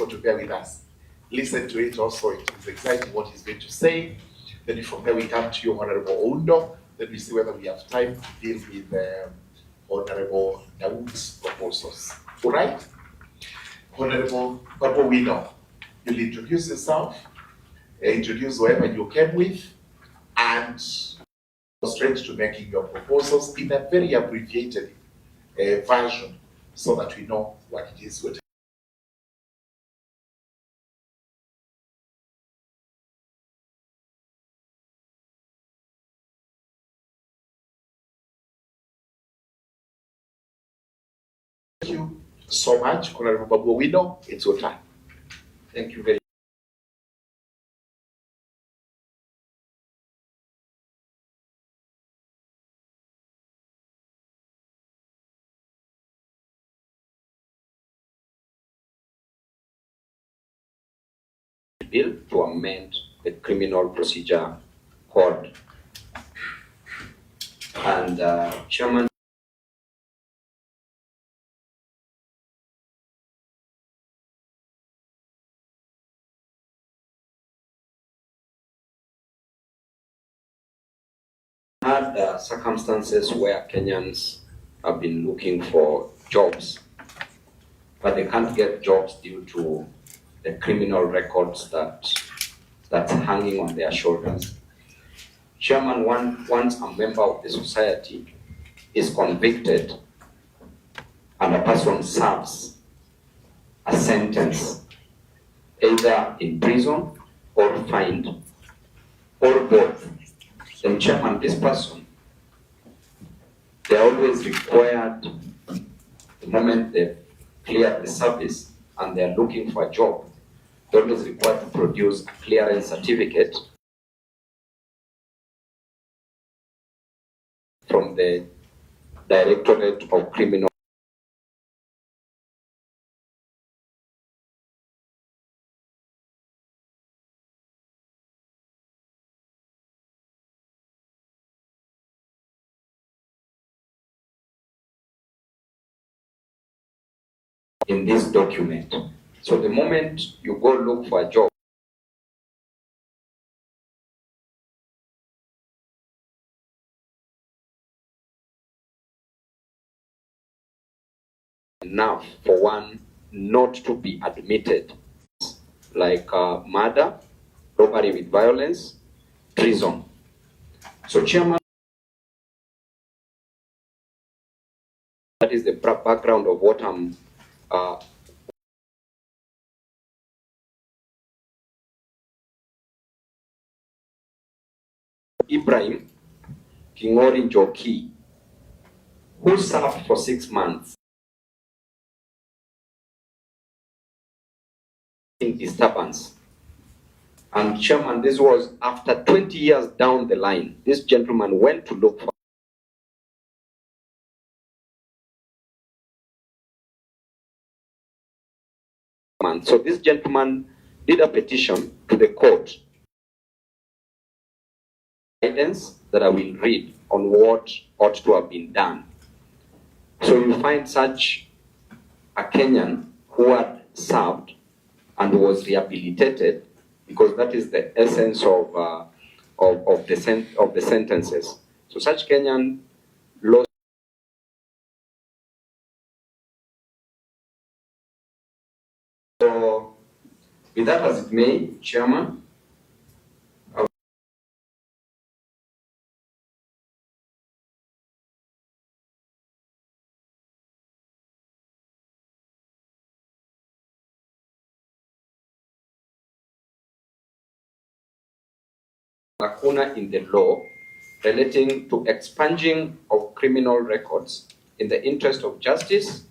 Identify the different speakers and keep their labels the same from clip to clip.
Speaker 1: to bear with us. Listen to it also. It is exciting what he's going to say. Then from there we come to you, Honorable Owino. Then we see whether we have time to deal with Honorable Dawood's proposals. All right? Honorable Babu, you'll introduce yourself, introduce whoever you came with, and go straight to making your proposals in a very abbreviated version so that we know what it is. Thank you so much, Honorable Babu Owino. It's your time.
Speaker 2: Thank you very much. Bill to amend the Criminal Procedure Code. And Chairman, had circumstances where Kenyans have been looking for jobs, but they can't get jobs due to the criminal records that's hanging on their shoulders. Chairman, once a member of the society is convicted and a person serves a sentence, either in prison or fined, or both, then Chairman, this person, they're always required, the moment they've cleared the service and they're looking for a job, they're always required to produce a clearance certificate from the Directorate of Criminal. In this document. So the moment you go look for a job, enough for one not to be admitted, like murder, robbery with violence, treason. So Chairman, that is the background of what I'm Ibrahim Kingori Joki, who served for 6 months in disturbance. And Chairman, this was after 20 years down the line. This gentleman went to look for. So this gentleman did a petition to the court, guidance that I will read on what ought to have been done. So you find such a Kenyan who had served and was rehabilitated, because that is the essence of the sentences. So such Kenyan law. So with that as it may, Chairman, lacuna in the law relating to expunging of criminal records in the interest of justice,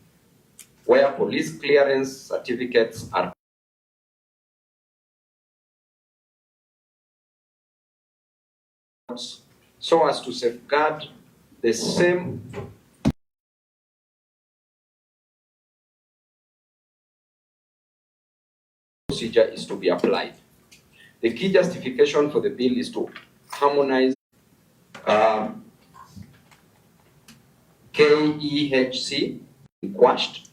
Speaker 2: where police clearance certificates are so as to safeguard the same procedure is to be applied. The key justification for the bill is to harmonize KEHC, quashed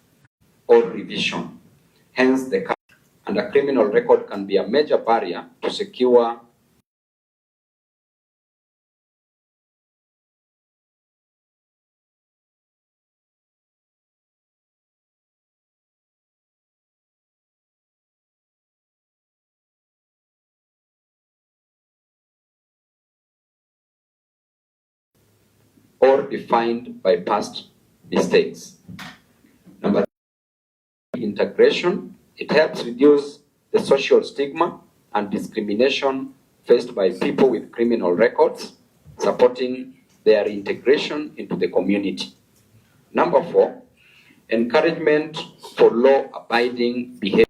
Speaker 2: or revision. Hence the and a criminal record can be a major barrier to secure or defined by past mistakes. Number three, integration. It helps reduce the social stigma and discrimination faced by people with criminal records, supporting their integration into the community. Number four, encouragement for law-abiding behavior.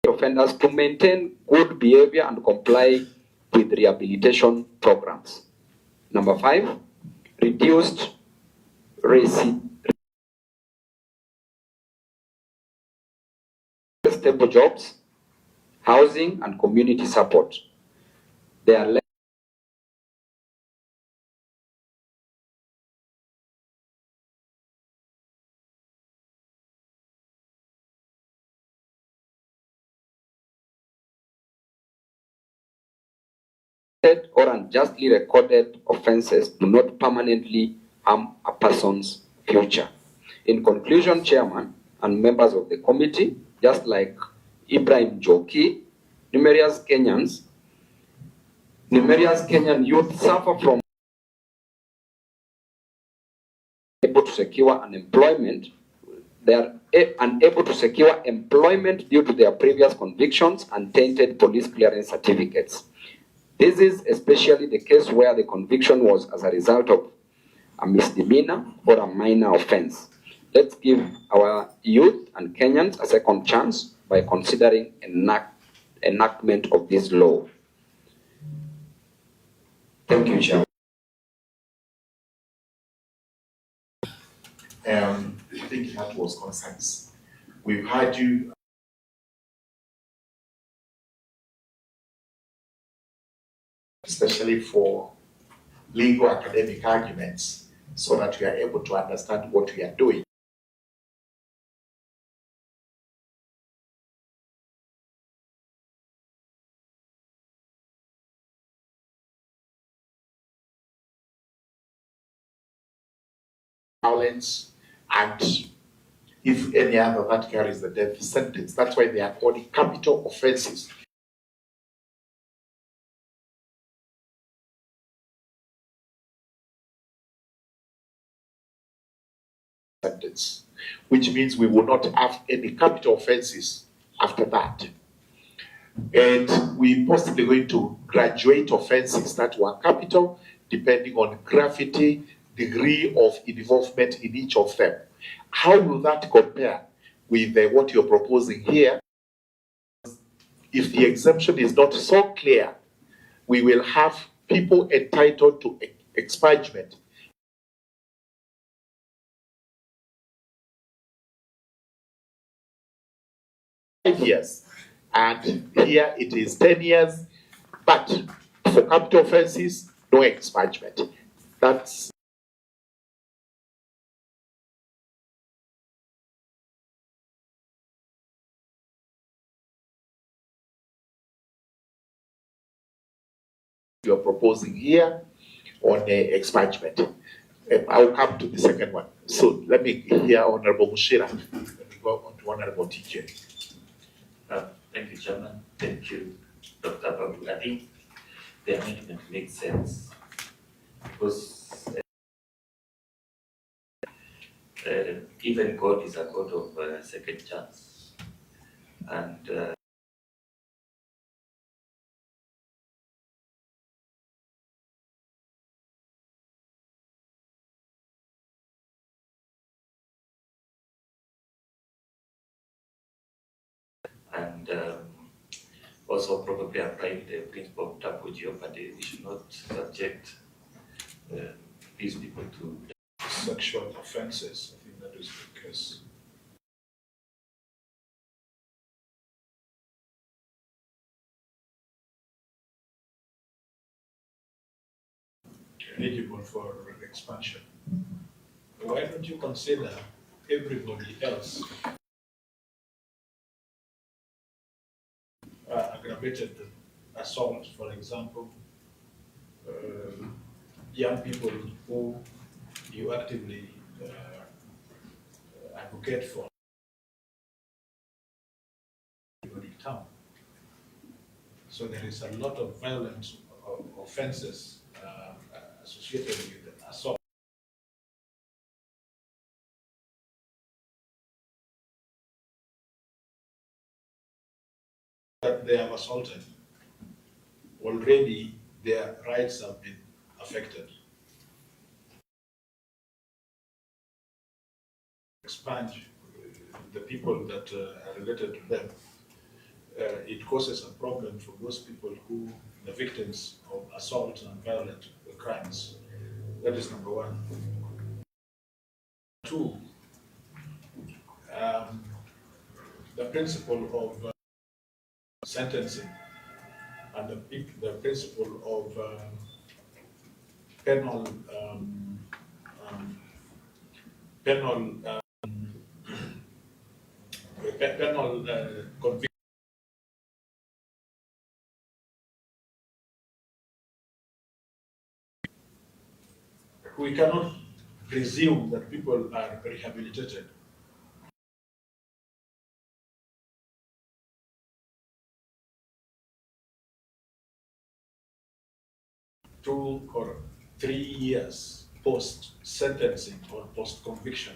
Speaker 2: Offenders to maintain good behavior and comply with rehabilitation programs. Number five, reduced stable jobs, housing, and community support. They are or unjustly recorded offenses do not permanently harm a person's future. In conclusion, Chairman and members of the committee, just like Ibrahim Joki, numerous Kenyan youth suffer from able to secure unemployment. They are unable to secure employment due to their previous convictions and tainted police clearance certificates. This is especially the case where the conviction was as a result of a misdemeanor or a minor offense. Let's give our youth and Kenyans a second chance by considering enactment of this law. Thank you, Chair.
Speaker 1: I think that was concise. We've heard you. Especially for legal academic arguments, so that we are able to understand what we are doing. Violence, and if any other that carries the death sentence. That's why they are called capital offenses. Sentence, which means we will not have any capital offenses after that. And we possibly going to graduate offenses that were capital depending on gravity, degree of involvement in each of them. How will that compare with what you're proposing here? If the exemption is not so clear, we will have people entitled to expungement. Years, and here it is 10 years, but for capital offenses, no expungement. That's you're proposing here on expungement. I'll come to the second one. So let me hear Honorable Mushira. Let me go on to Honorable TJ.
Speaker 3: Thank you, Chairman. Thank you, Dr. Babu. I think the amendment makes sense because even God is a God of second chance. And also probably applying the principle of double jeopardy. We should not subject these people to
Speaker 4: sexual offenses. I think that is the case. Eligible for expansion. Why don't you consider everybody else aggravated assault, for example, young people who you actively advocate for in town. So there is a lot of violent offenses associated with assault. That they have assaulted, already their rights have been affected. Expunge the people that are related to them. It causes a problem for those people who, the victims of assault and violent crimes. That is number one. Two, the principle of sentencing and the principle of penal penal penal conviction. We cannot presume that people are rehabilitated. Two or 3 years post sentencing or post conviction.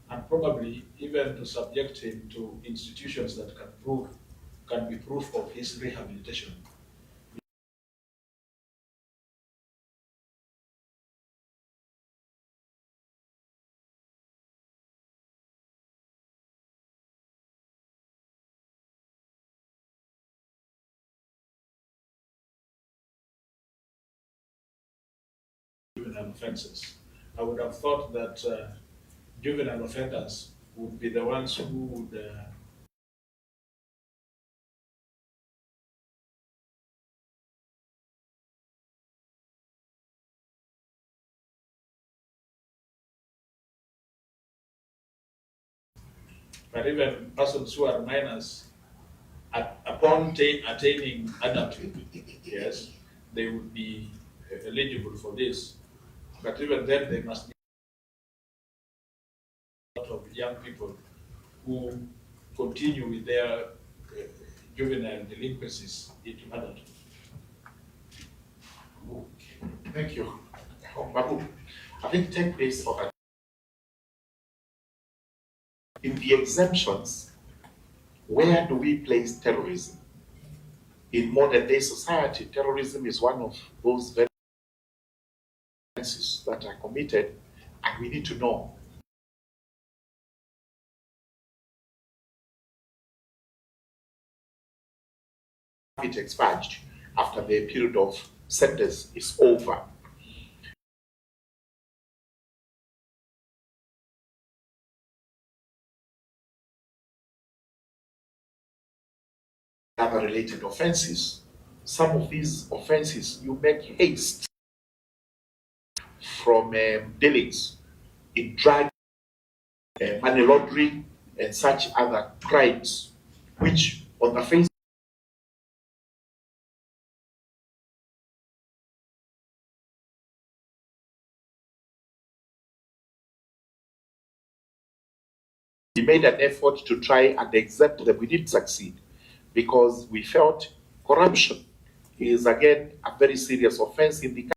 Speaker 4: And probably even to subject him to institutions that can be proof of his rehabilitation. Juvenile offenses. I would have thought that juvenile offenders would be the ones who would but even persons who are minors, upon attaining adulthood, yes, they would be eligible for this. But even then, they must be a lot of young people who continue with their juvenile delinquencies into adulthood.
Speaker 1: Thank you. Babu, I think take place for that. In the exemptions, where do we place terrorism? In modern day society, terrorism is one of those offenses that are committed, and we need to know it expunged after the period of sentence is over. Other related offenses, some of these offenses you make haste from dealings in drug, money laundering, and such other crimes, which on the face we made an effort to try and exempt them. We didn't succeed because we felt corruption is again a very serious offense in the country.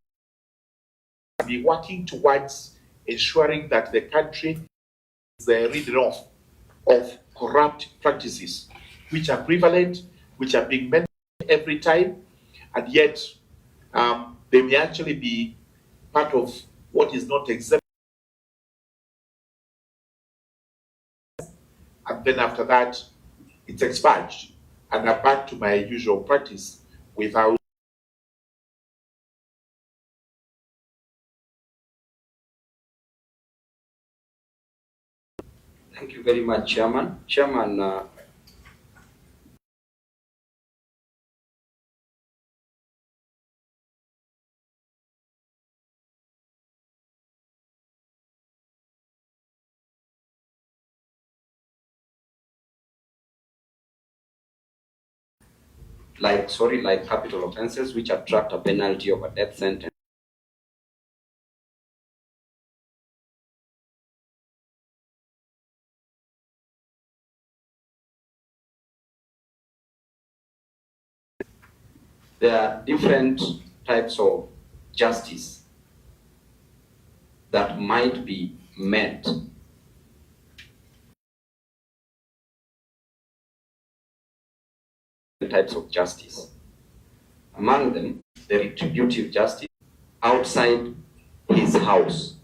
Speaker 1: Be working towards ensuring that the country is rid off of corrupt practices which are prevalent, which are being mentioned every time, and yet they may actually be part of what is not exempt. And then after that, it's expunged, and I'm back to my usual practice without.
Speaker 2: Thank you very much, Chairman. Chairman, like capital offenses, which attract a penalty of a death sentence. There are different types of justice that might be met. Types of justice. Among them, the retributive justice outside his house.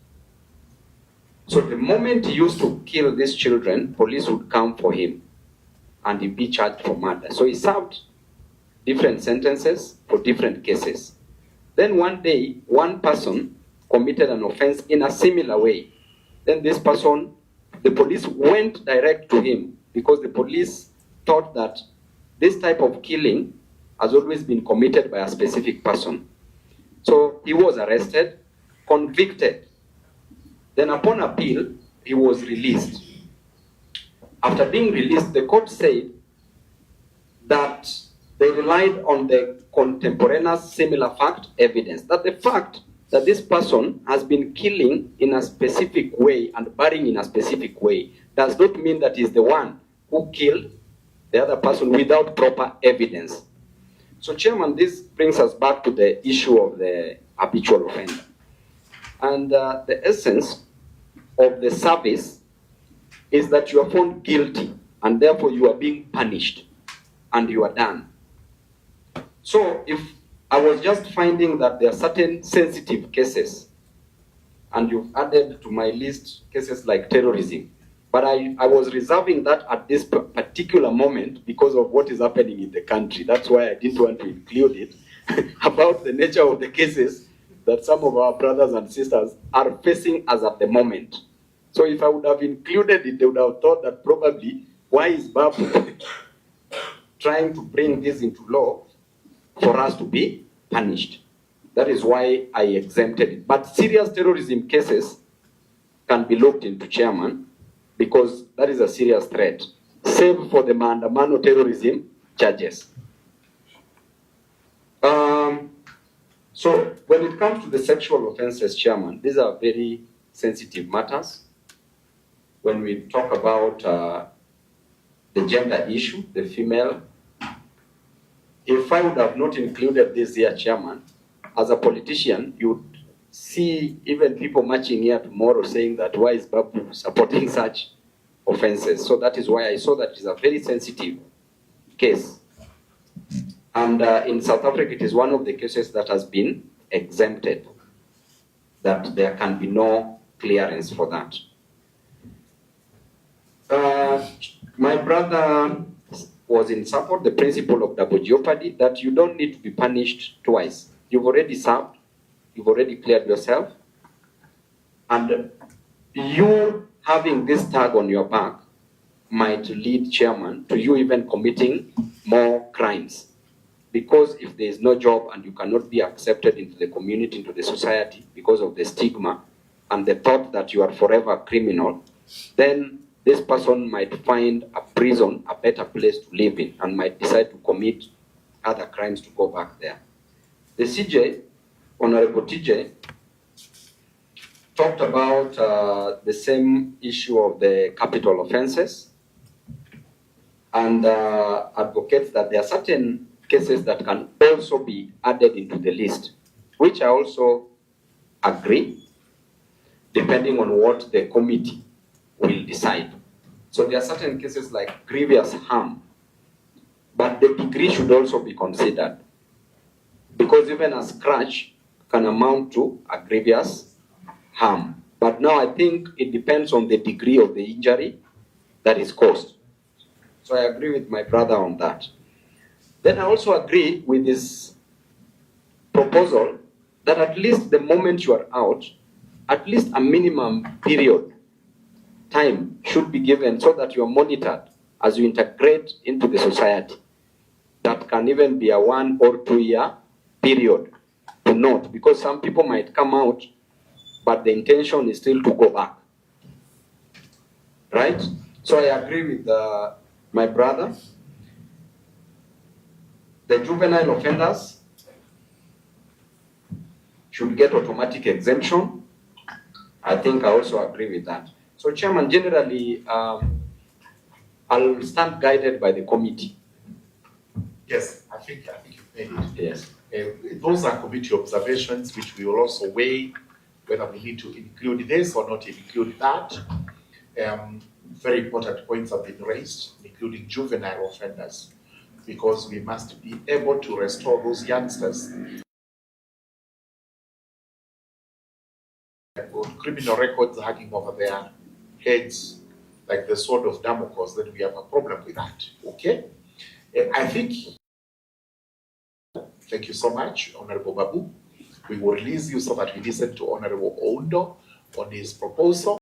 Speaker 2: So the moment he used to kill these children, police would come for him and he'd be charged for murder. So he served different sentences for different cases. Then one day, one person committed an offense in a similar way. Then this person, the police went direct to him because the police thought that this type of killing has always been committed by a specific person. So he was arrested, convicted. Then upon appeal, he was released. After being released, the court said that they relied on the contemporaneous similar fact evidence, that the fact that this person has been killing in a specific way and burying in a specific way does not mean that he's the one who killed the other person without proper evidence. So, Chairman, this brings us back to the issue of the habitual offender. And the essence of the service is that you are found guilty and therefore you are being punished and you are done. So if I was just finding that there are certain sensitive cases and you've added to my list cases like terrorism, but I was reserving that at this particular moment because of what is happening in the country. That's why I didn't want to include it about the nature of the cases that some of our brothers and sisters are facing as at the moment. So if I would have included it, they would have thought that probably, why is Babu trying to bring this into law for us to be punished? That is why I exempted it. But serious terrorism cases can be looked into, Chairman, because that is a serious threat, save for the maandamano terrorism charges. So when it comes to the sexual offenses, Chairman, these are very sensitive matters. When we talk about the gender issue, the female, if I would have not included this here, Chairman, as a politician, you would see even people marching here tomorrow saying that why is Babu supporting such offenses? So that is why I saw that it is a very sensitive case. And in South Africa, it is one of the cases that has been exempted, that there can be no clearance for that. My brother was in support the principle of double jeopardy, that you don't need to be punished twice. You've already served, you've already cleared yourself, and you having this tag on your back might lead, Chairman, to you even committing more crimes. Because if there is no job and you cannot be accepted into the community, into the society, because of the stigma and the thought that you are forever a criminal, then this person might find a prison a better place to live in and might decide to commit other crimes to go back there. The CJ, Honorable TJ, talked about the same issue of the capital offenses and advocates that there are certain cases that can also be added into the list, which I also agree, depending on what the committee will decide. So there are certain cases like grievous harm, but the degree should also be considered, because even a scratch can amount to a grievous harm. But now I think it depends on the degree of the injury that is caused. So I agree with my brother on that. Then I also agree with this proposal that at least the moment you are out, at least a minimum period time should be given so that you are monitored as you integrate into the society. That can even be a 1 or 2 year period to note, because some people might come out, but the intention is still to go back. Right? So I agree with my brother. the juvenile offenders should get automatic exemption. I think I also agree with that. So, Chairman, generally, I'll stand guided by the committee.
Speaker 1: Yes, I think you've made it.
Speaker 2: Yes.
Speaker 1: Those are committee observations which we will also weigh whether we need to include this or not include that. Very important points have been raised, including juvenile offenders, because we must be able to restore those youngsters who have got criminal records hanging over their heads like the sword of Damocles. Then we have a problem with that. Okay? I think. Thank you so much, Honorable Babu. We will release you so that we listen to Honorable Owino on his proposal.